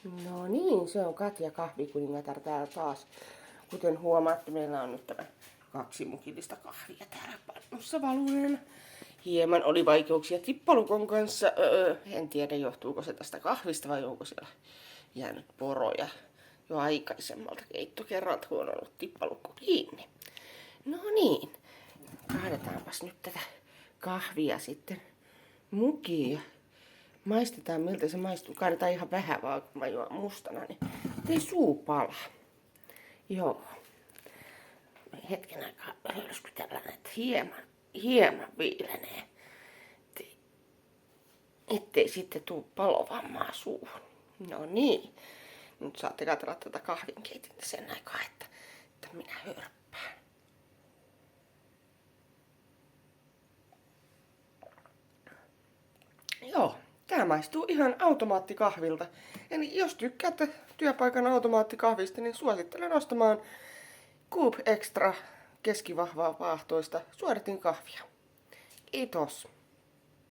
No niin, se on Katja kahvikuningatar täällä taas. Kuten huomaatte, meillä on nyt tämä 2 mukillista kahvia täällä pannussa valuneena. Hieman oli vaikeuksia tippalukon kanssa. En tiedä, johtuuko se tästä kahvista vai onko siellä jäänyt poroja jo aikaisemmalta keittokerralta, kun on ollut tippalukko kiinni. No niin, kaadetaanpas nyt tätä kahvia sitten mukiin. Maistetaan, miltä se maistuu. Kaadetaan ihan vähän vaan, kun mä juon mustana, niin ei suu pala. Joo. Hetken aikaa hörskytellään, että hieman viilenee. Ettei sitten tuu palovammaa suuhun. No niin. Nyt saatte katsella tätä kahvinkeitintä sen aikaa, että minä hörppään. Joo. Tää maistuu ihan automaattikahvilta. Eli jos tykkäätte työpaikan automaattikahvista, niin suosittelen ostamaan Coop Extra keskivahvaa vaahtoista suodatinkahvia. Kiitos.